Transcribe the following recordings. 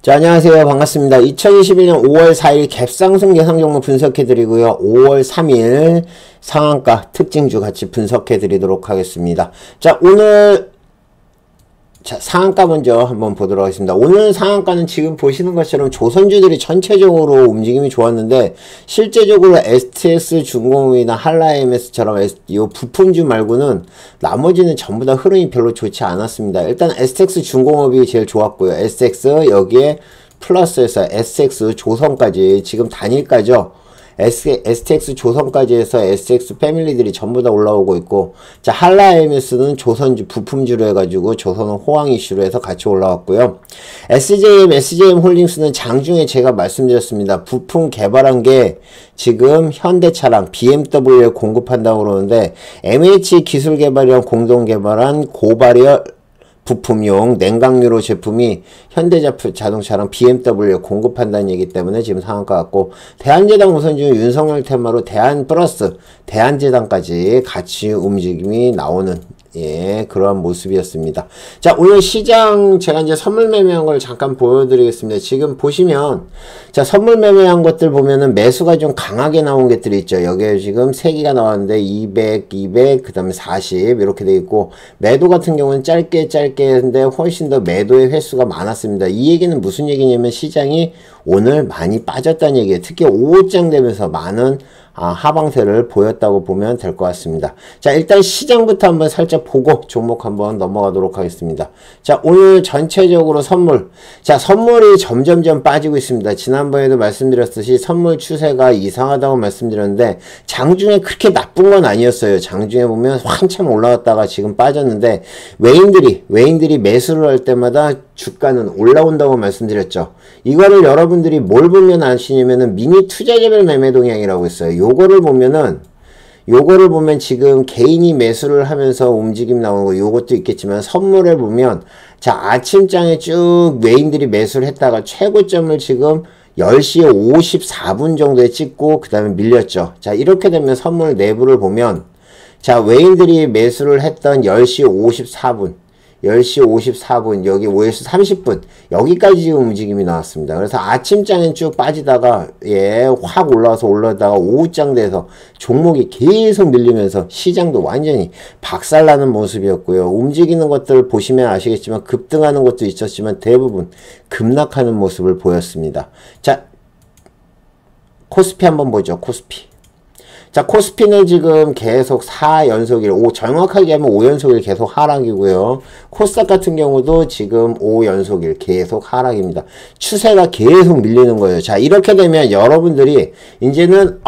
자, 안녕하세요. 반갑습니다. 2021년 5월 4일 갭상승 예상 종목 분석해드리고요. 5월 3일 상한가 특징주 같이 분석해드리도록 하겠습니다. 자, 오늘 상한가 먼저 한번 보도록 하겠습니다. 오늘 상한가는 지금 보시는 것처럼 조선주들이 전체적으로 움직임이 좋았는데 실제적으로 STX 중공업이나 한라MS처럼 이 부품주 말고는 나머지는 전부 다 흐름이 별로 좋지 않았습니다. 일단 STX 중공업이 제일 좋았고요. STX 여기에 플러스해서 STX 조선까지 지금 단일가죠. STX 조선까지 해서 STX 패밀리들이 전부 다 올라오고 있고, 자, 한라MS는 조선주, 부품주로 해가지고 조선은 호황 이슈로 해서 같이 올라왔고요. SJM 홀딩스는 장중에 제가 말씀드렸습니다. 부품 개발한 게 지금 현대차랑 BMW에 공급한다고 그러는데, MH 기술 개발이랑 공동 개발한 고발열 부품용 냉각유로 제품이 현대자동차랑 BMW에 공급한다는 얘기 때문에 지금 상한가 같고, 대한제당 우선 지금 윤석열 테마로 대한 플러스 대한제당까지 같이 움직임이 나오는 그런 모습이었습니다. 자, 오늘 시장 제가 이제 선물 매매한 걸 잠깐 보여드리겠습니다. 지금 보시면, 자, 선물 매매한 것들 보면은 매수가 좀 강하게 나온 것들이 있죠. 여기에 지금 3개가 나왔는데 200, 그 다음에 40 이렇게 돼 있고, 매도 같은 경우는 짧게 했는데 훨씬 더 매도의 횟수가 많았습니다. 이 얘기는 무슨 얘기냐면 시장이 오늘 많이 빠졌다는 얘기예요. 특히 오후장 되면서 많은 하방세를 보였다고 보면 될 것 같습니다. 자, 일단 시장부터 한번 살짝 보고 종목 한번 넘어가도록 하겠습니다. 자, 오늘 전체적으로 선물. 자, 선물이 점점점 빠지고 있습니다. 지난번에도 말씀드렸듯이 선물 추세가 이상하다고 말씀드렸는데, 장중에 그렇게 나쁜 건 아니었어요. 장중에 보면 한참 올라왔다가 지금 빠졌는데, 외인들이 매수를 할 때마다 주가는 올라온다고 말씀드렸죠. 이거를 여러분들이 뭘 보면 아시냐면은 미니 투자재별 매매 동향이라고 있어요. 요거를 보면 지금 개인이 매수를 하면서 움직임 나오는 거 요것도 있겠지만, 선물에 보면 자, 아침장에 쭉 외인들이 매수를 했다가 최고점을 지금 10시 54분 정도에 찍고 그 다음에 밀렸죠. 자, 이렇게 되면 선물 내부를 보면, 자, 외인들이 매수를 했던 10시 54분 여기 5시 30분 여기까지 지금 움직임이 나왔습니다. 그래서 아침장엔 쭉 빠지다가 확 올라다가 오후장 돼서 종목이 계속 밀리면서 시장도 완전히 박살나는 모습이었고요. 움직이는 것들 보시면 아시겠지만 급등하는 것도 있었지만 대부분 급락하는 모습을 보였습니다. 자, 코스피 한번 보죠. 코스피. 자, 코스피는 지금 계속 4연속일, 정확하게 하면 5연속일 계속 하락이고요. 코스닥 같은 경우도 지금 5연속일 계속 하락입니다. 추세가 계속 밀리는 거예요. 자, 이렇게 되면 여러분들이 이제는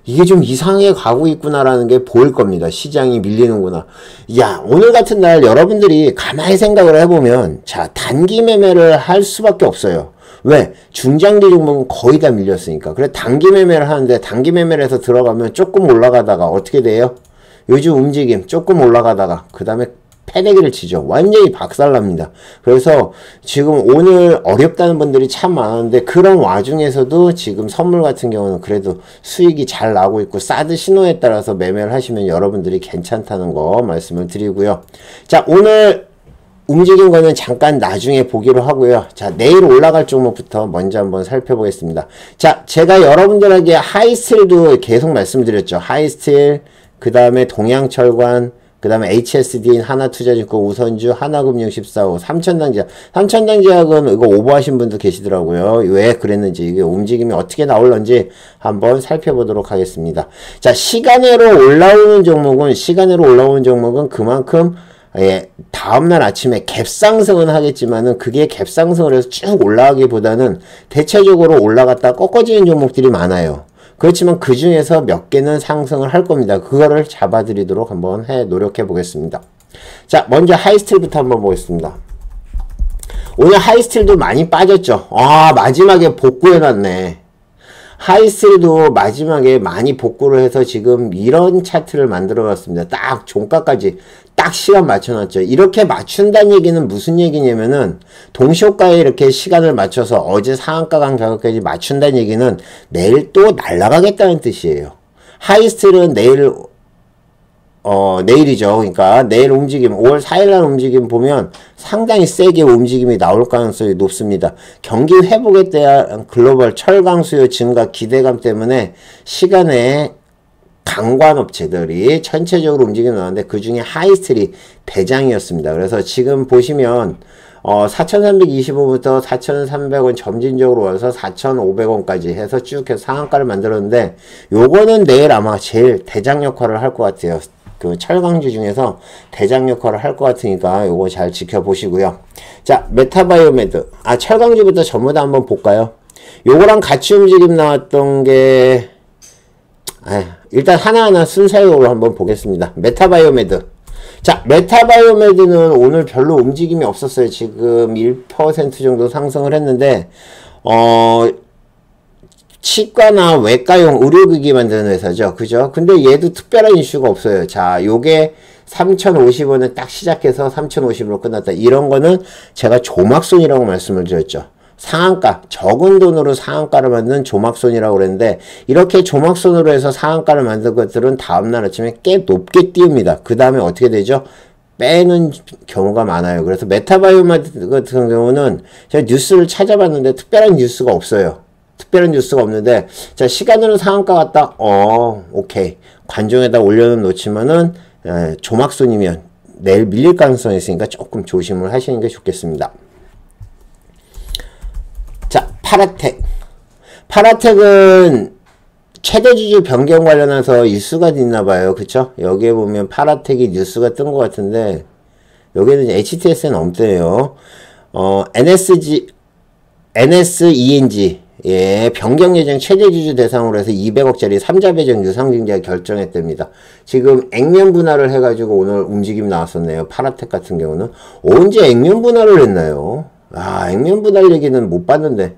이게 좀 이상하게 가고 있구나라는 게 보일 겁니다. 시장이 밀리는구나. 야, 오늘 같은 날 여러분들이 가만히 생각을 해보면, 자, 단기 매매를 할 수밖에 없어요. 왜? 중장기 종목은 거의 다 밀렸으니까. 그래, 단기 매매를 하는데, 단기 매매를 해서 들어가면 조금 올라가다가 어떻게 돼요? 요즘 움직임 조금 올라가다가 그 다음에 패대기를 치죠. 완전히 박살납니다. 그래서 지금 오늘 어렵다는 분들이 참 많은데, 그런 와중에서도 지금 선물 같은 경우는 그래도 수익이 잘 나고 있고, 사드 신호에 따라서 매매를 하시면 여러분들이 괜찮다는 거 말씀을 드리고요. 자, 오늘 움직인 거는 잠깐 나중에 보기로 하고요. 자, 내일 올라갈 종목부터 먼저 한번 살펴보겠습니다. 자, 제가 여러분들에게 하이스틸도 계속 말씀드렸죠. 하이스틸, 그 다음에 동양철관, 그 다음에 HSD인 하나투자증권, 우선주, 하나금융 14호, 삼천당제약은 이거 오버하신 분도 계시더라고요. 왜 그랬는지, 이게 움직임이 어떻게 나올런지 한번 살펴보도록 하겠습니다. 자, 시간으로 올라오는 종목은 그만큼 다음날 아침에 갭상승은 하겠지만은, 그게 갭상승을 해서 쭉 올라가기보다는 대체적으로 올라갔다 꺾어지는 종목들이 많아요. 그렇지만 그 중에서 몇 개는 상승을 할 겁니다. 그거를 잡아드리도록 한번 노력해 보겠습니다. 자, 먼저 하이스틸부터 한번 보겠습니다. 오늘 하이스틸도 많이 빠졌죠. 마지막에 복구해놨네. 하이스틸도 마지막에 많이 복구를 해서 지금 이런 차트를 만들어 봤습니다. 딱 종가까지 딱 시간 맞춰놨죠. 이렇게 맞춘다는 얘기는 무슨 얘기냐면은, 동시호가에 이렇게 시간을 맞춰서 어제 상한가 간 가격까지 맞춘다는 얘기는 내일 또 날아가겠다는 뜻이에요. 하이스틸은 내일 내일이죠. 그러니까 내일 움직임, 5월 4일날 움직임 보면 상당히 세게 움직임이 나올 가능성이 높습니다. 경기 회복에 대한 글로벌 철강 수요 증가 기대감 때문에 시간에 강관업체들이 전체적으로 움직임 나왔는데 그 중에 하이스트리 대장이었습니다. 그래서 지금 보시면 4,325부터 4,300원 점진적으로 와서 4,500원까지 해서 쭉 해서 상한가를 만들었는데 요거는 내일 아마 제일 대장 역할을 할 것 같아요. 그 철강주 중에서 대장 역할을 할 것 같으니까 요거 잘 지켜보시고요. 자, 메타바이오메드. 철강주부터 전부 다 한번 볼까요? 요거랑 같이 움직임 나왔던 게 일단 하나하나 순서로 한번 보겠습니다. 메타바이오메드. 자, 메타바이오메드는 오늘 별로 움직임이 없었어요. 지금 1% 정도 상승을 했는데 치과나 외과용 의료기기 만드는 회사죠. 그죠? 근데 얘도 특별한 이슈가 없어요. 자, 요게 3,050원에 딱 시작해서 3,050원으로 끝났다. 이런 거는 제가 조막손이라고 말씀을 드렸죠. 상한가, 적은 돈으로 상한가를 만든 조막손이라고 그랬는데 이렇게 조막손으로 해서 상한가를 만든 것들은 다음날 아침에 꽤 높게 띄웁니다. 그 다음에 어떻게 되죠? 빼는 경우가 많아요. 그래서 메타바이오메드 같은 경우는 제가 뉴스를 찾아봤는데 특별한 뉴스가 없어요. 특별한 뉴스가 없는데 자, 시간으로 상한가 갔다 오케이 관종에다 올려놓지만은 조막손이면 내일 밀릴 가능성이 있으니까 조금 조심을 하시는 게 좋겠습니다. 자, 파라텍. 파라텍은 최대주주 변경 관련해서 뉴스가 있나봐요. 그쵸? 여기에 보면 파라텍이 뉴스가 뜬 것 같은데, 여기는 HTS는 없대요. NSENG. 예, 변경 예정 최대주주 대상으로 해서 200억짜리 3자 배정 유상증자 결정했답니다. 지금 액면 분할을 해가지고 오늘 움직임 나왔었네요. 파라텍 같은 경우는. 언제 액면 분할을 했나요? 액면 분할 얘기는 못 봤는데.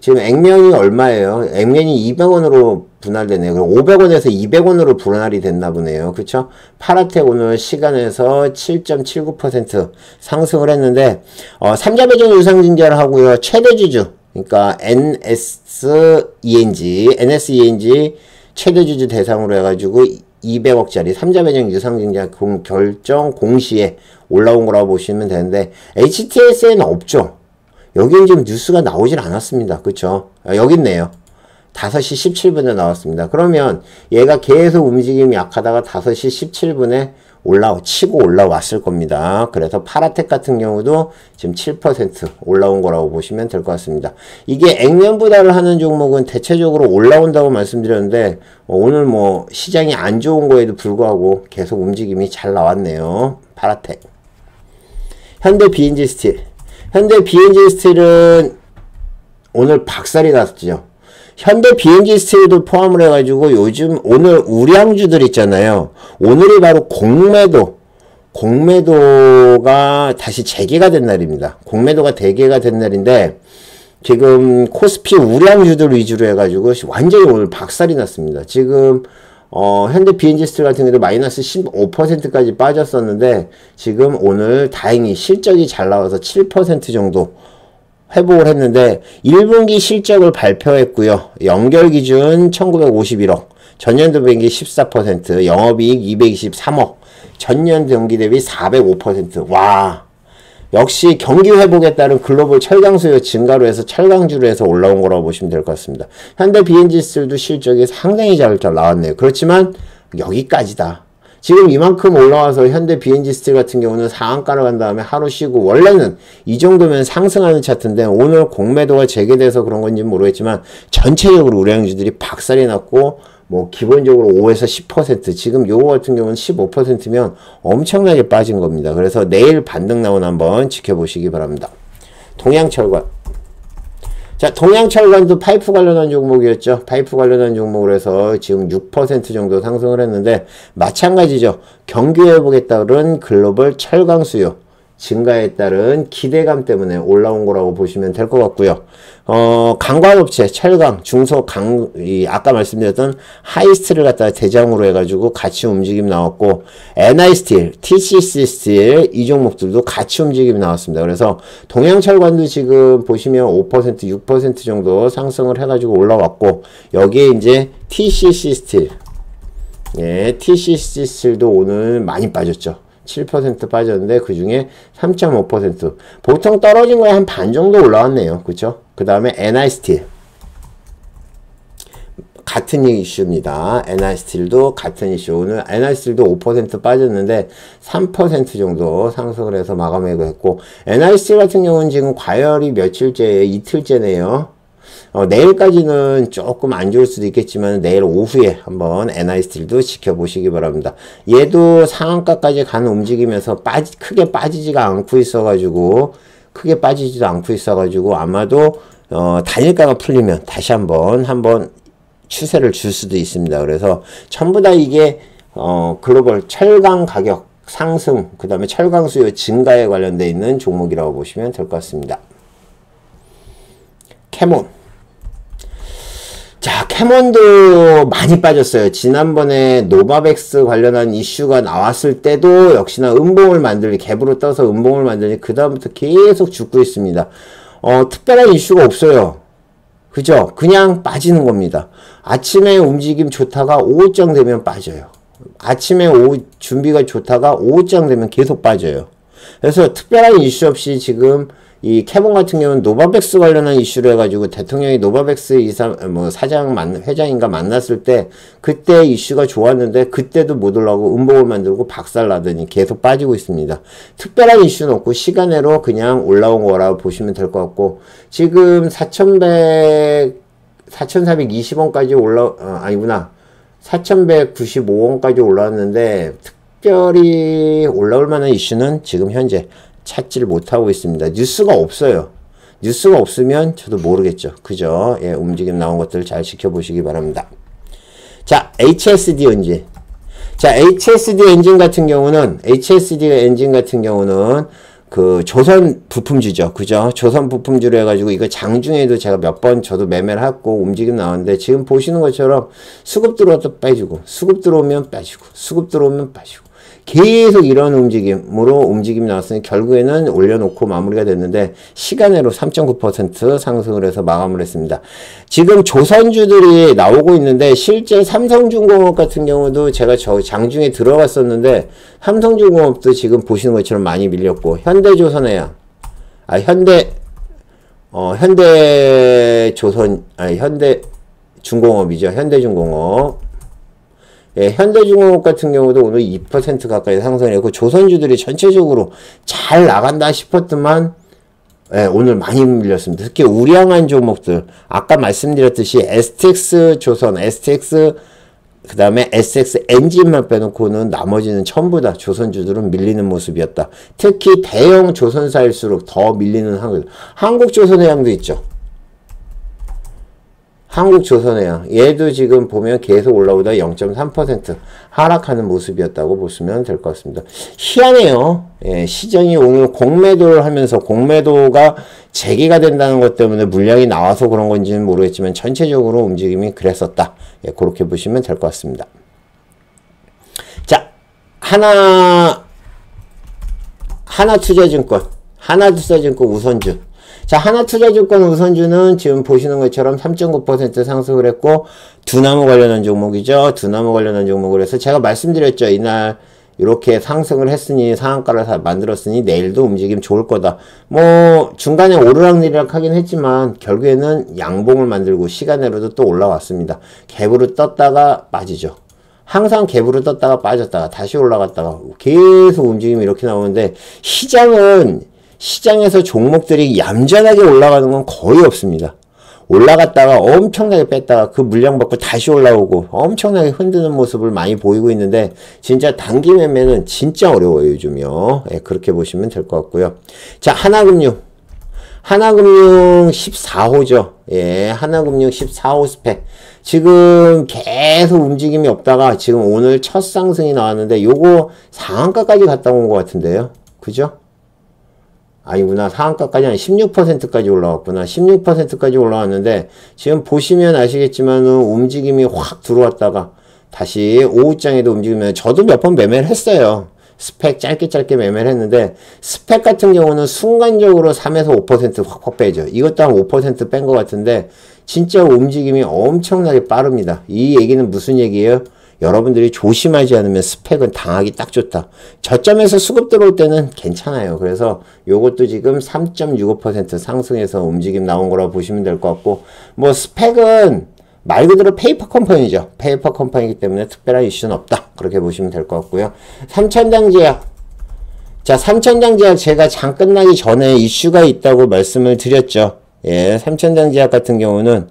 지금 액면이 얼마예요? 액면이 200원으로 분할되네요. 그럼 500원에서 200원으로 분할이 됐나 보네요. 그쵸? 파라텍 오늘 시간에서 7.79% 상승을 했는데, 3자 배정 유상증자를 하고요. 최대주주. 그러니까 NSENG 최대주주 대상으로 해가지고 200억짜리 3자 배정 유상증자 결정 공시에 올라온 거라고 보시면 되는데 HTS에는 없죠. 여기는 지금 뉴스가 나오질 않았습니다. 그쵸? 여기 있네요. 5시 17분에 나왔습니다. 그러면 얘가 계속 움직임이 약하다가 5시 17분에 치고 올라왔을 겁니다. 그래서 파라텍 같은 경우도 지금 7% 올라온 거라고 보시면 될 것 같습니다. 이게 액면 분할을 하는 종목은 대체적으로 올라온다고 말씀드렸는데 오늘 뭐 시장이 안 좋은 거에도 불구하고 계속 움직임이 잘 나왔네요. 파라텍. 현대 비엔지 스틸. 현대 비엔지 스틸은 오늘 박살이 났죠. 현대 비엔지 스틸도 포함을 해가지고 요즘 오늘 우량주들 있잖아요. 오늘이 바로 공매도가 다시 재개가 된 날입니다. 공매도가 재개가 된 날인데 지금 코스피 우량주들 위주로 해가지고 완전히 오늘 박살이 났습니다. 지금 현대 비엔지 스틸 같은 경우도 마이너스 15%까지 빠졌었는데 지금 오늘 다행히 실적이 잘 나와서 7% 정도 회복을 했는데 1분기 실적을 발표했고요. 연결 기준 1951억, 전년도 대비 14%, 영업이익 223억, 전년 동기 대비 405%. 와, 역시 경기 회복에 따른 글로벌 철강 수요 증가로 해서 철강주로 해서 올라온 거라고 보시면 될 것 같습니다. 현대 비엔지스도 실적이 상당히 잘 나왔네요. 그렇지만 여기까지다. 지금 이만큼 올라와서 현대 비엔지 스틸 같은 경우는 상한가를 간 다음에 하루 쉬고 원래는 이 정도면 상승하는 차트인데 오늘 공매도가 재개돼서 그런 건지 모르겠지만 전체적으로 우량주들이 박살이 났고 뭐 기본적으로 5에서 10% 지금 요거 같은 경우는 15%면 엄청나게 빠진 겁니다. 그래서 내일 반등 나오는 한번 지켜보시기 바랍니다. 동양철관. 자, 동양철관도 파이프 관련한 종목이었죠. 파이프 관련한 종목으로 해서 지금 6% 정도 상승을 했는데 마찬가지죠. 경기 회복에 따른 글로벌 철강 수요 증가에 따른 기대감 때문에 올라온 거라고 보시면 될 것 같고요. 강관업체, 철강, 중소, 아까 말씀드렸던 하이스트를 갖다가 대장으로 해가지고 같이 움직임 나왔고, NI스틸, TCC 스틸, 이 종목들도 같이 움직임이 나왔습니다. 그래서 동양철관도 지금 보시면 5%, 6% 정도 상승을 해가지고 올라왔고, 여기에 이제 TCC 스틸, 예, TCC7도 오늘 많이 빠졌죠. 7% 빠졌는데 그 중에 3.5% 보통 떨어진 거에 한 반 정도 올라왔네요. 그쵸? 그 다음에 NI스틸 같은 이슈입니다. NI스틸도 같은 이슈. 오늘 NI스틸도 5% 빠졌는데 3% 정도 상승을 해서 마감하고 했고, NI스틸 같은 경우는 지금 과열이 며칠째, 이틀째네요. 내일까지는 조금 안 좋을 수도 있겠지만 내일 오후에 한번 NI스틸도 지켜보시기 바랍니다. 얘도 상한가까지 가는 움직이면서 크게 빠지지가 않고 있어가지고 아마도 단일가가 풀리면 다시 한번 추세를 줄 수도 있습니다. 그래서 전부 다 이게 글로벌 철강 가격 상승, 그 다음에 철강 수요 증가에 관련되어 있는 종목이라고 보시면 될 것 같습니다. 캐몬. 자, 캐몬도 많이 빠졌어요. 지난번에 노바백스 관련한 이슈가 나왔을 때도 역시나 음봉을 만들니, 갭으로 떠서 음봉을 만들니 그 다음부터 계속 죽고 있습니다. 특별한 이슈가 없어요. 그죠? 그냥 빠지는 겁니다. 아침에 움직임 좋다가 오후장 되면 빠져요. 아침에 준비가 좋다가 오후장 되면 계속 빠져요. 그래서 특별한 이슈 없이 지금 이 캐몬 같은 경우는 노바백스 관련한 이슈로 해가지고 대통령이 노바백스 회장인가 만났을 때 그때 이슈가 좋았는데 그때도 못 올라오고 음봉을 만들고 박살나더니 계속 빠지고 있습니다. 특별한 이슈는 없고 시간으로 그냥 올라온 거라고 보시면 될 것 같고, 지금 4,420원까지 아니구나. 4,195원까지 올라왔는데 특별히 올라올 만한 이슈는 지금 현재 찾지를 못하고 있습니다. 뉴스가 없어요. 뉴스가 없으면 저도 모르겠죠. 그죠? 예, 움직임 나온 것들 잘 지켜보시기 바랍니다. 자, HSD 엔진. 자, HSD 엔진 같은 경우는 그 조선 부품주죠. 그죠? 조선 부품주로 해가지고 이거 장중에도 제가 몇 번 저도 매매를 하고 움직임 나왔는데 지금 보시는 것처럼 수급 들어와도 빠지고 수급 들어오면 빠지고 수급 들어오면 빠지고 계속 이런 움직임이 나왔으니 결국에는 올려놓고 마무리가 됐는데 시간으로 3.9% 상승을 해서 마감을 했습니다. 지금 조선주들이 나오고 있는데 실제 삼성중공업 같은 경우도 제가 장중에 들어갔었는데 삼성중공업도 지금 보시는 것처럼 많이 밀렸고, 현대중공업이죠. 현대중공업. 예, 현대중공업 같은 경우도 오늘 2% 가까이 상승했고, 조선주들이 전체적으로 잘 나간다 싶었더만, 예, 오늘 많이 밀렸습니다. 특히 우량한 종목들, 아까 말씀드렸듯이 STX 조선, STX, 그 다음에 SX 엔진만 빼놓고는 나머지는 전부 다 조선주들은 밀리는 모습이었다. 특히 대형 조선사일수록 더 밀리는 한국조선해양도 있죠. 한국조선해양, 얘도 지금 보면 계속 올라오다 0.3% 하락하는 모습이었다고 보시면 될 것 같습니다. 희한해요. 예, 시장이 오늘 공매도를 하면서 공매도가 재개가 된다는 것 때문에 물량이 나와서 그런 건지는 모르겠지만 전체적으로 움직임이 그랬었다. 예, 그렇게 보시면 될 것 같습니다. 자, 하나투자증권 우선주. 자, 하나투자증권 우선주는 지금 보시는 것처럼 3.9% 상승을 했고, 두나무 관련한 종목이죠. 두나무 관련한 종목을 해서 제가 말씀드렸죠. 이날 이렇게 상승을 했으니 상한가를 만들었으니 내일도 움직임 좋을 거다. 뭐 중간에 오르락내리락 하긴 했지만 결국에는 양봉을 만들고 시간으로도 또 올라왔습니다. 갭으로 떴다가 빠지죠. 항상 갭으로 떴다가 빠졌다가 다시 올라갔다가 계속 움직임이 이렇게 나오는데, 시장에서 종목들이 얌전하게 올라가는 건 거의 없습니다. 올라갔다가 엄청나게 뺐다가 그 물량 받고 다시 올라오고 엄청나게 흔드는 모습을 많이 보이고 있는데, 진짜 단기 매매는 진짜 어려워요, 요즘요. 예, 그렇게 보시면 될 것 같고요. 자, 하나금융 14호죠. 예, 하나금융 14호 스펙. 지금 계속 움직임이 없다가 지금 오늘 첫 상승이 나왔는데 요거 상한가까지 갔다 온 것 같은데요. 그죠? 아니구나. 상한가까지 한 16%까지 올라왔구나. 16%까지 올라왔는데 지금 보시면 아시겠지만 움직임이 확 들어왔다가 다시 오후장에도 움직이면, 저도 몇 번 매매를 했어요. 스펙 짧게 매매를 했는데, 스펙 같은 경우는 순간적으로 3에서 5% 확 빼죠. 이것도 한 5% 뺀 것 같은데 진짜 움직임이 엄청나게 빠릅니다. 이 얘기는 무슨 얘기예요? 여러분들이 조심하지 않으면 스펙은 당하기 딱 좋다. 저점에서 수급 들어올 때는 괜찮아요. 그래서 요것도 지금 3.65% 상승해서 움직임 나온 거라고 보시면 될 것 같고, 뭐 스펙은 말 그대로 페이퍼 컴퍼니죠. 페이퍼 컴퍼니이기 때문에 특별한 이슈는 없다. 그렇게 보시면 될 것 같고요. 삼천당 제약. 자, 삼천당 제약 제가 장 끝나기 전에 이슈가 있다고 말씀을 드렸죠. 예, 삼천당 제약 같은 경우는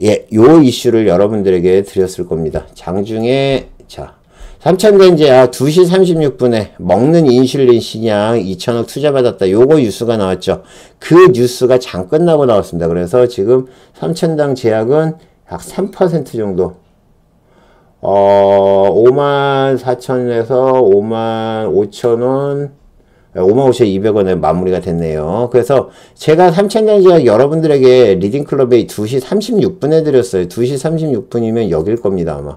예, 요 이슈를 여러분들에게 드렸을 겁니다. 장중에, 자, 삼천전제약 2시 36분에 먹는 인슐린 신약 2천억 투자받았다. 요거 뉴스가 나왔죠. 그 뉴스가 장 끝나고 나왔습니다. 그래서 지금 삼천당 제약은 약 3% 정도, 54,000원에서 55,000원, 55,200원에 마무리가 됐네요. 그래서 제가 삼천전제약 여러분들에게 리딩클럽에 2시 36분에 드렸어요. 2시 36분이면 여길 겁니다, 아마.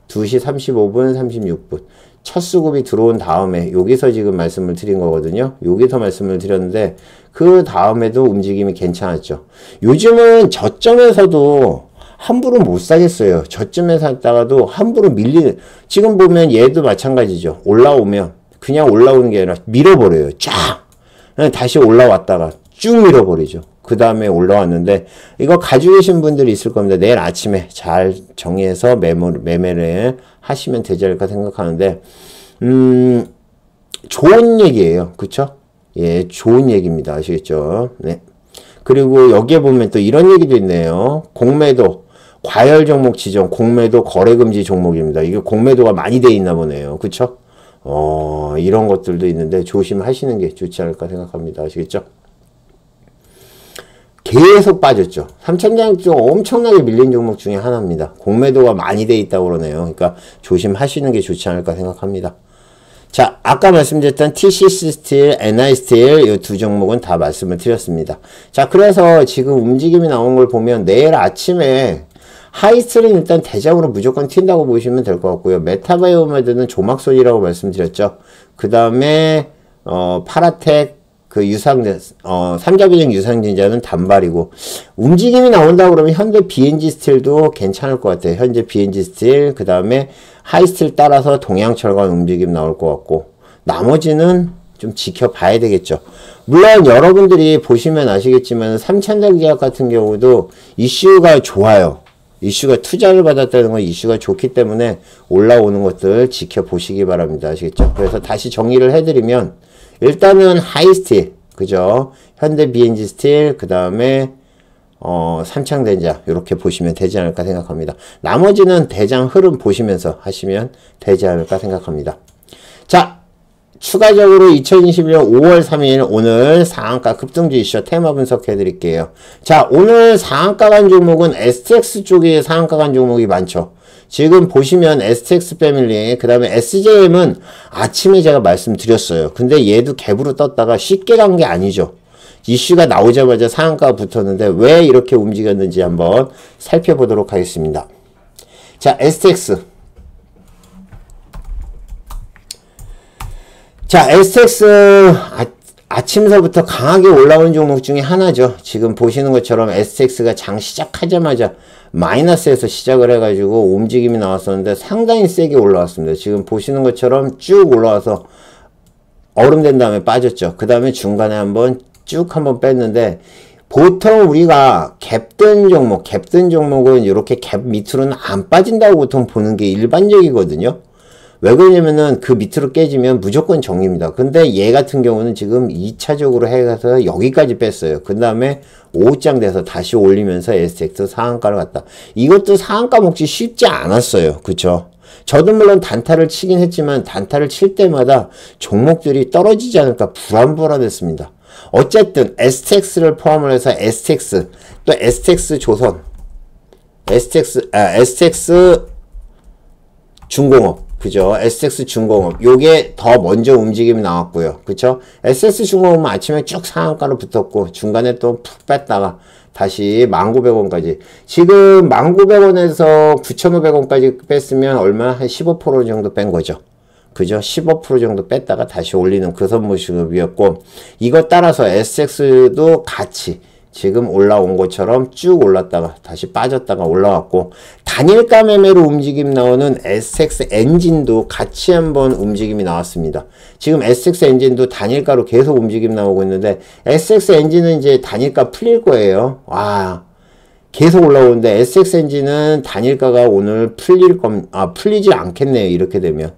2시 35분, 36분. 첫 수급이 들어온 다음에 여기서 지금 말씀을 드린 거거든요. 여기서 말씀을 드렸는데 그 다음에도 움직임이 괜찮았죠. 요즘은 저점에서도 함부로 못 사겠어요. 저점에 샀다가도 함부로 밀리는, 지금 보면 얘도 마찬가지죠. 올라오면 그냥 올라오는 게 아니라 밀어버려요. 쫙! 다시 올라왔다가 쭉 밀어버리죠. 그 다음에 올라왔는데, 이거 가지고 계신 분들이 있을 겁니다. 내일 아침에 잘 정리해서 매매를 하시면 되지 않을까 생각하는데, 좋은 얘기예요. 그쵸? 예, 좋은 얘기입니다. 아시겠죠? 네. 그리고 여기에 보면 또 이런 얘기도 있네요. 공매도, 과열 종목 지정, 공매도 거래금지 종목입니다. 이게 공매도가 많이 돼 있나 보네요. 그쵸? 이런 것들도 있는데 조심하시는 게 좋지 않을까 생각합니다. 아시겠죠? 계속 빠졌죠. 삼천장 쪽 엄청나게 밀린 종목 중에 하나입니다. 공매도가 많이 돼 있다고 그러네요. 그러니까 조심하시는 게 좋지 않을까 생각합니다. 자, 아까 말씀드렸던 TCC 스틸, NI 스틸 이 두 종목은 다 말씀을 드렸습니다. 자, 그래서 지금 움직임이 나온 걸 보면 내일 아침에 하이스트는 일단 대장으로 무조건 튄다고 보시면 될 것 같고요. 메타바이오메드는 조막손이라고 말씀드렸죠. 그 다음에 파라텍 그 삼자비중 유상진자는 단발이고, 움직임이 나온다 그러면 현대 BNG 스틸도 괜찮을 것 같아요. 현재 BNG 스틸, 그 다음에 하이스틸 따라서 동양철강 움직임 나올 것 같고, 나머지는 좀 지켜봐야 되겠죠. 물론 여러분들이 보시면 아시겠지만 삼천전제약 같은 경우도 이슈가 좋아요. 이슈가 투자를 받았다는 건 이슈가 좋기 때문에 올라오는 것들 지켜보시기 바랍니다. 아시겠죠? 그래서 다시 정리를 해드리면, 일단은 하이스틸, 그죠? 현대 BNG 스틸, 그 다음에 삼창전자, 이렇게 보시면 되지 않을까 생각합니다. 나머지는 대장 흐름 보시면서 하시면 되지 않을까 생각합니다. 자, 추가적으로 2021년 5월 3일 오늘 상한가 급등주 이슈 테마 분석해 드릴게요. 자, 오늘 상한가 간 종목은 STX 쪽에 상한가 간 종목이 많죠. 지금 보시면 STX 패밀리, 그 다음에 SJM은 아침에 제가 말씀드렸어요. 근데 얘도 갭으로 떴다가 쉽게 간 게 아니죠. 이슈가 나오자마자 상한가가 붙었는데 왜 이렇게 움직였는지 한번 살펴보도록 하겠습니다. 자, STX. 자, STX 아침서부터 강하게 올라온 종목 중에 하나죠. 지금 보시는 것처럼 STX가 장 시작하자마자 마이너스에서 시작을 해가지고 움직임이 나왔었는데 상당히 세게 올라왔습니다. 지금 보시는 것처럼 쭉 올라와서 얼음된 다음에 빠졌죠. 그 다음에 중간에 쭉 한번 뺐는데, 보통 우리가 갭든 종목은 이렇게 갭 밑으로는 안 빠진다고 보통 보는 게 일반적이거든요. 왜 그러냐면은 그 밑으로 깨지면 무조건 정리입니다. 근데 얘 같은 경우는 지금 2차적으로 해가서 여기까지 뺐어요. 그 다음에 5장 돼서 다시 올리면서 STX 상한가를 갔다. 이것도 상한가 먹기 쉽지 않았어요. 그쵸? 저도 물론 단타를 치긴 했지만 단타를 칠 때마다 종목들이 떨어지지 않을까 불안불안했습니다. 어쨌든 STX를 포함을 해서 STX, 또 STX 조선, STX 중공업, 그죠? STX 중공업. 요게 더 먼저 움직임이 나왔고요. 그쵸? STX 중공업은 아침에 쭉 상한가로 붙었고, 중간에 또 푹 뺐다가 다시 19,000원까지. 지금 19,000원에서 9,500원까지 뺐으면 얼마? 한 15% 정도 뺀 거죠. 그죠? 15% 정도 뺐다가 다시 올리는 그 선모식이었고, 이것 따라서 STX도 같이 지금 올라온 것처럼 쭉 올랐다가 다시 빠졌다가 올라왔고, 단일가 매매로 움직임 나오는 SX 엔진도 같이 한번 움직임이 나왔습니다. 지금 SX 엔진도 단일가로 계속 움직임 나오고 있는데, SX 엔진은 이제 단일가 풀릴 거예요. 와, 계속 올라오는데 SX 엔진은 단일가가 오늘 풀리지 않겠네요. 이렇게 되면.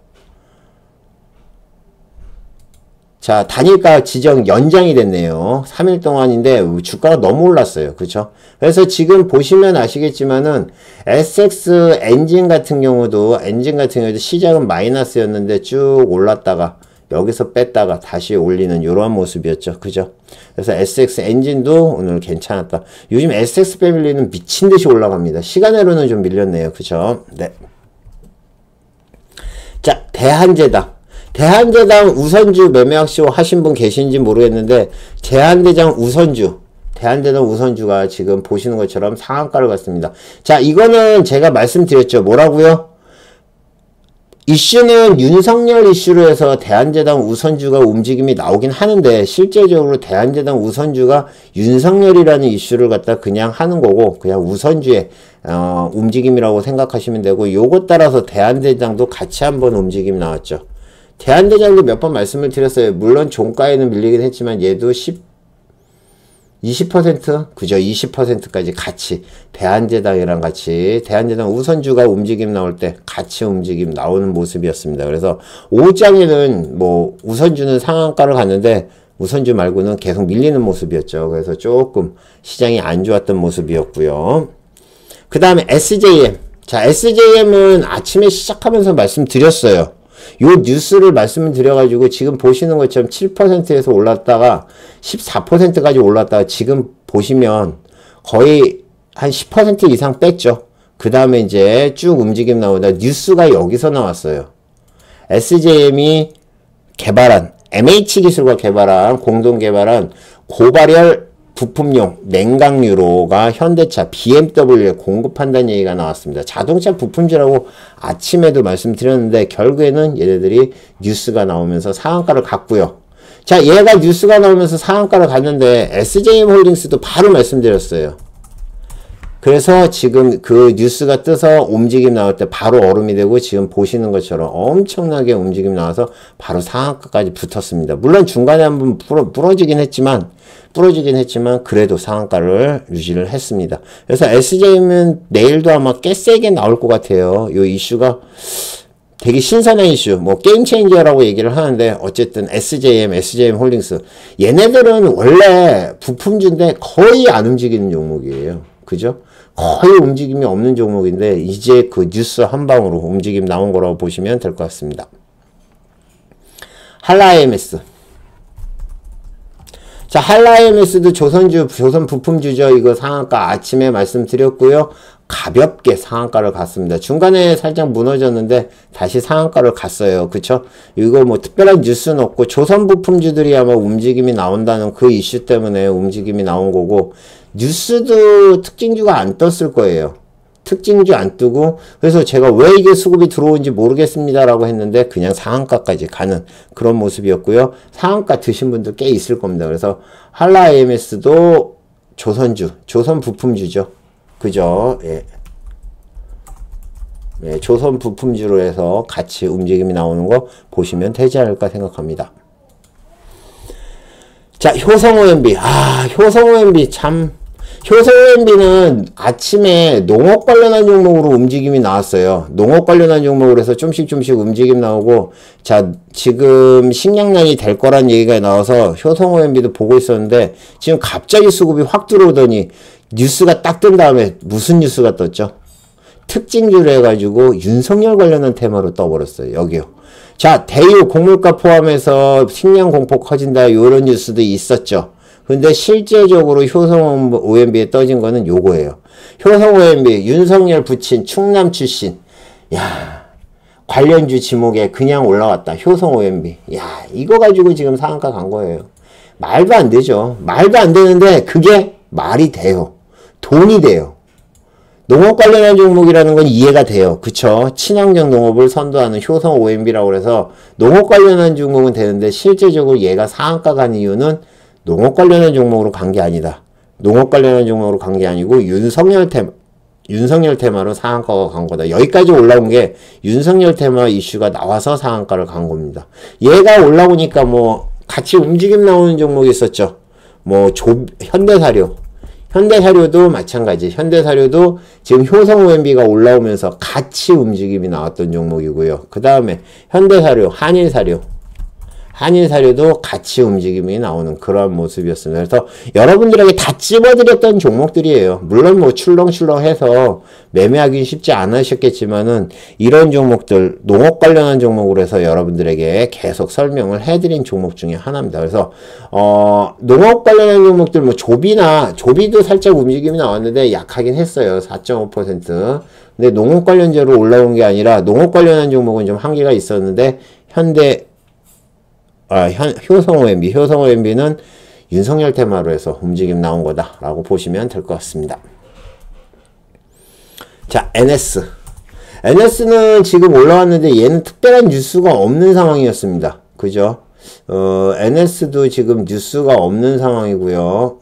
자, 단일가 지정 연장이 됐네요. 3일 동안인데 주가가 너무 올랐어요. 그렇죠? 그래서 지금 보시면 아시겠지만은 SX 엔진 같은 경우도 시작은 마이너스였는데 쭉 올랐다가 여기서 뺐다가 다시 올리는 이러한 모습이었죠. 그죠? 그래서 SX 엔진도 오늘 괜찮았다. 요즘 SX 패밀리는 미친 듯이 올라갑니다. 시간으로는 좀 밀렸네요. 그죠? 네. 자, 대한제당 우선주 매매학시 하신 분 계신지 모르겠는데, 대한대장 우선주가 지금 보시는 것처럼 상한가를 갔습니다. 자, 이거는 제가 말씀드렸죠. 뭐라고요? 이슈는 윤석열 이슈로 해서 대한제당 우선주가 움직임이 나오긴 하는데, 실제적으로 대한제당 우선주가 윤석열이라는 이슈를 갖다 그냥 하는 거고, 그냥 우선주의 움직임이라고 생각하시면 되고, 요것 따라서 대한대장도 같이 한번 움직임이 나왔죠. 대한대장도 몇 번 말씀을 드렸어요. 물론 종가에는 밀리긴 했지만 얘도 20%? 그죠? 20%까지 같이 대한제당이랑 같이 대한제당 우선주가 움직임 나올 때 같이 움직임 나오는 모습이었습니다. 그래서 5장에는 뭐 우선주는 상한가를 갔는데 우선주 말고는 계속 밀리는 모습이었죠. 그래서 조금 시장이 안 좋았던 모습이었고요. 그 다음에 SJM. 자, SJM은 아침에 시작하면서 말씀드렸어요. 요 뉴스를 말씀을 드려가지고 지금 보시는 것처럼 7%에서 올랐다가 14%까지 올랐다가 지금 보시면 거의 한 10% 이상 뺐죠. 그 다음에 이제 쭉 움직임 나오다 뉴스가 여기서 나왔어요. SJM이 개발한 MH기술과 개발한 공동 개발한 고발열 부품용 냉각유로가 현대차 BMW에 공급한다는 얘기가 나왔습니다. 자동차 부품주라고 아침에도 말씀드렸는데 결국에는 얘네들이 뉴스가 나오면서 상한가를 갔고요. 자, 얘가 뉴스가 나오면서 상한가를 갔는데 SJM홀딩스도 바로 말씀드렸어요. 그래서 지금 그 뉴스가 떠서 움직임 나올 때 바로 얼음이 되고 지금 보시는 것처럼 엄청나게 움직임 나와서 바로 상한가까지 붙었습니다. 물론 중간에 한번 부러지긴 했지만 그래도 상한가를 유지를 했습니다. 그래서 SJM은 내일도 아마 꽤 세게 나올 것 같아요. 이 이슈가 되게 신선한 이슈, 뭐 게임 체인저라고 얘기를 하는데 어쨌든 SJM 홀딩스 얘네들은 원래 부품주인데 거의 안 움직이는 종목이에요. 그죠? 거의 움직임이 없는 종목인데 이제 그 뉴스 한 방으로 움직임 나온 거라고 보시면 될 것 같습니다. 한라IMS. 자, 한라IMS도 조선 부품주죠. 이거 상한가 아침에 말씀드렸고요. 가볍게 상한가를 갔습니다. 중간에 살짝 무너졌는데 다시 상한가를 갔어요. 그쵸? 이거 뭐 특별한 뉴스는 없고 조선 부품주들이 아마 움직임이 나온다는 그 이슈 때문에 움직임이 나온 거고, 뉴스도 특징주가 안 떴을 거예요. 특징주 안 뜨고, 그래서 제가 왜 이게 수급이 들어온지 모르겠습니다 라고 했는데 그냥 상한가까지 가는 그런 모습이었고요. 상한가 드신 분들 꽤 있을 겁니다. 그래서 한라IMS도 조선 부품주죠. 그죠? 예. 예, 조선 부품주로 해서 같이 움직임이 나오는 거 보시면 되지 않을까 생각합니다. 자, 효성OMB. 효성OMB 참. 효성OMB는 아침에 농업 관련한 종목으로 움직임이 나왔어요. 농업 관련한 종목으로 해서 좀씩 움직임 나오고, 자, 지금 식량난이 될 거란 얘기가 나와서 효성OMB도 보고 있었는데, 지금 갑자기 수급이 확 들어오더니, 뉴스가 딱 뜬 다음에 무슨 뉴스가 떴죠? 특징주로 해가지고 윤석열 관련한 테마로 떠버렸어요. 여기요. 자, 대유 곡물가 포함해서 식량 공포 커진다, 요런 뉴스도 있었죠. 근데 실제적으로 효성OMB에 떠진 거는 요거예요. 효성OMB, 윤석열 부친 충남 출신. 야, 관련주 지목에 그냥 올라왔다. 효성OMB. 야, 이거 가지고 지금 상한가 간 거예요. 말도 안 되죠. 말도 안 되는데 그게 말이 돼요. 돈이 돼요. 농업 관련한 종목이라는 건 이해가 돼요. 그쵸? 친환경 농업을 선도하는 효성OMB라고 해서 농업 관련한 종목은 되는데 실제적으로 얘가 상한가 간 이유는 농업 관련한 종목으로 간 게 아니다. 농업 관련한 종목으로 간 게 아니고 윤석열 테마로 상한가가 간 거다. 여기까지 올라온 게 윤석열 테마 이슈가 나와서 상한가를 간 겁니다. 얘가 올라오니까 뭐 같이 움직임 나오는 종목이 있었죠. 뭐 현대사료도 마찬가지. 현대사료도 지금 효성 OMB가 올라오면서 같이 움직임이 나왔던 종목이고요. 그 다음에 현대사료, 한일사료도 같이 움직임이 나오는 그런 모습이었습니다. 그래서 여러분들에게 다 찝어드렸던 종목들이에요. 물론 뭐 출렁출렁해서 매매하기 쉽지 않으셨겠지만은 이런 종목들, 농업 관련한 종목으로 해서 여러분들에게 계속 설명을 해드린 종목 중에 하나입니다. 그래서 농업 관련한 종목들 뭐 조비도 살짝 움직임이 나왔는데 약하긴 했어요. 4.5%. 근데 농업 관련제로 올라온 게 아니라 농업 관련한 종목은 좀 한계가 있었는데 효성 OMB는 윤석열 테마로 해서 움직임 나온 거다라고 보시면 될 것 같습니다. 자, NS는 지금 올라왔는데 얘는 특별한 뉴스가 없는 상황이었습니다. 그죠? NS도 지금 뉴스가 없는 상황이고요.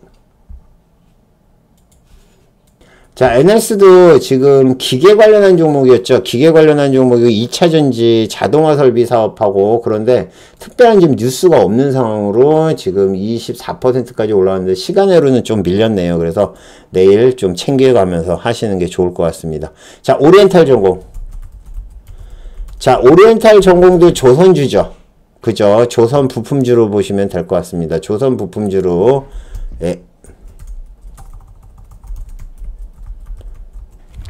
자, NS도 지금 기계 관련한 종목이었죠. 기계 관련한 종목이 2차전지 자동화 설비 사업하고, 그런데 특별한 지금 뉴스가 없는 상황으로 지금 24%까지 올라왔는데 시간으로는 좀 밀렸네요. 그래서 내일 좀 챙겨가면서 하시는 게 좋을 것 같습니다. 자, 오리엔탈 전공도 조선주죠. 그죠? 조선 부품주로 보시면 될 것 같습니다. 조선 부품주로, 예.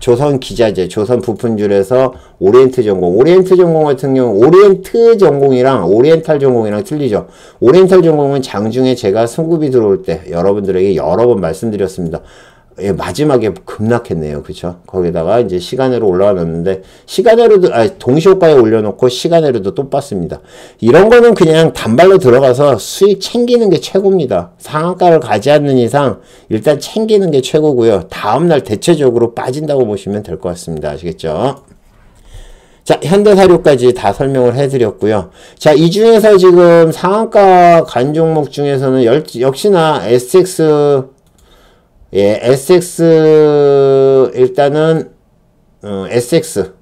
조선 기자재, 조선 부품줄에서 오리엔트 전공 같은 경우 오리엔트 전공이랑 오리엔탈 전공이랑 틀리죠. 오리엔탈 전공은 장중에 제가 승급이 들어올 때 여러분들에게 여러 번 말씀드렸습니다. 예, 마지막에 급락했네요. 그쵸? 거기다가 이제 시간으로 올라왔는데, 동시호가에 올려놓고 시간으로도 또 빴습니다. 이런 거는 그냥 단발로 들어가서 수익 챙기는 게 최고입니다. 상한가를 가지 않는 이상 일단 챙기는 게 최고고요. 다음날 대체적으로 빠진다고 보시면 될 것 같습니다. 아시겠죠? 자, 현대사료까지 다 설명을 해드렸고요. 자, 이 중에서 지금 상한가 간 종목 중에서는 역시나 일단은 SX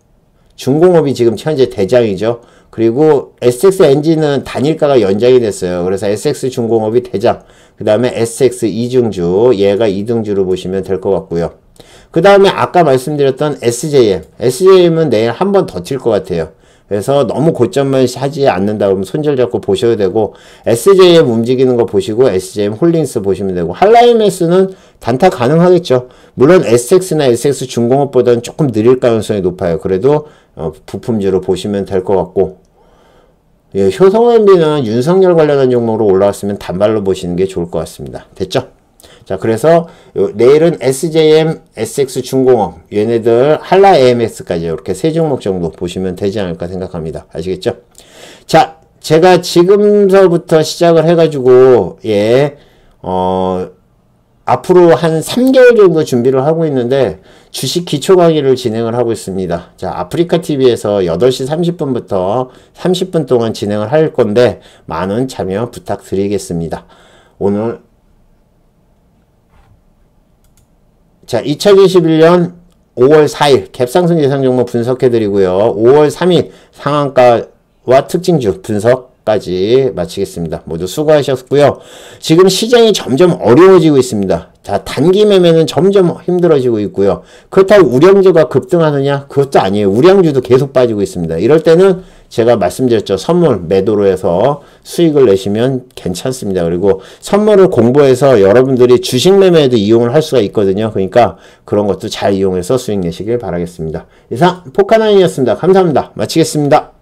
중공업이 지금 현재 대장이죠. 그리고 SX 엔진은 단일가가 연장이 됐어요. 그래서 SX 중공업이 대장, 그 다음에 SX 이중주, 얘가 2등주로 보시면 될 것 같고요. 그 다음에 아까 말씀드렸던 SJM은 내일 한 번 더 튈 것 같아요. 그래서 너무 고점만 하지 않는다 그러면 손절 잡고 보셔야 되고, SJM 움직이는 거 보시고 SJM 홀딩스 보시면 되고, 한라임S는 단타 가능하겠죠. 물론 SX나 SX 중공업보다는 조금 느릴 가능성이 높아요. 그래도 부품주로 보시면 될 것 같고, 예, 효성 OMB는 윤석열 관련한 종목으로 올라왔으면 단발로 보시는 게 좋을 것 같습니다. 됐죠? 자, 그래서 내일은 SJM, SX 중공업, 얘네들 한라 AMS까지 이렇게 세 종목 정도 보시면 되지 않을까 생각합니다. 아시겠죠? 자, 제가 지금서부터 시작을 해가지고, 예, 앞으로 한 3개월 정도 준비를 하고 있는데 주식 기초 강의를 진행을 하고 있습니다. 자, 아프리카TV에서 8시 30분부터 30분 동안 진행을 할 건데 많은 참여 부탁드리겠습니다. 오늘 자, 2021년 5월 4일 갭상승 예상 종목 분석해드리고요. 5월 3일 상한가와 특징주 분석까지 마치겠습니다. 모두 수고하셨고요. 지금 시장이 점점 어려워지고 있습니다. 자, 단기 매매는 점점 힘들어지고 있고요. 그렇다고 우량주가 급등하느냐? 그것도 아니에요. 우량주도 계속 빠지고 있습니다. 이럴 때는 제가 말씀드렸죠. 선물 매도로 해서 수익을 내시면 괜찮습니다. 그리고 선물을 공부해서 여러분들이 주식 매매에도 이용을 할 수가 있거든요. 그러니까 그런 것도 잘 이용해서 수익 내시길 바라겠습니다. 이상 포카나인이었습니다. 감사합니다. 마치겠습니다.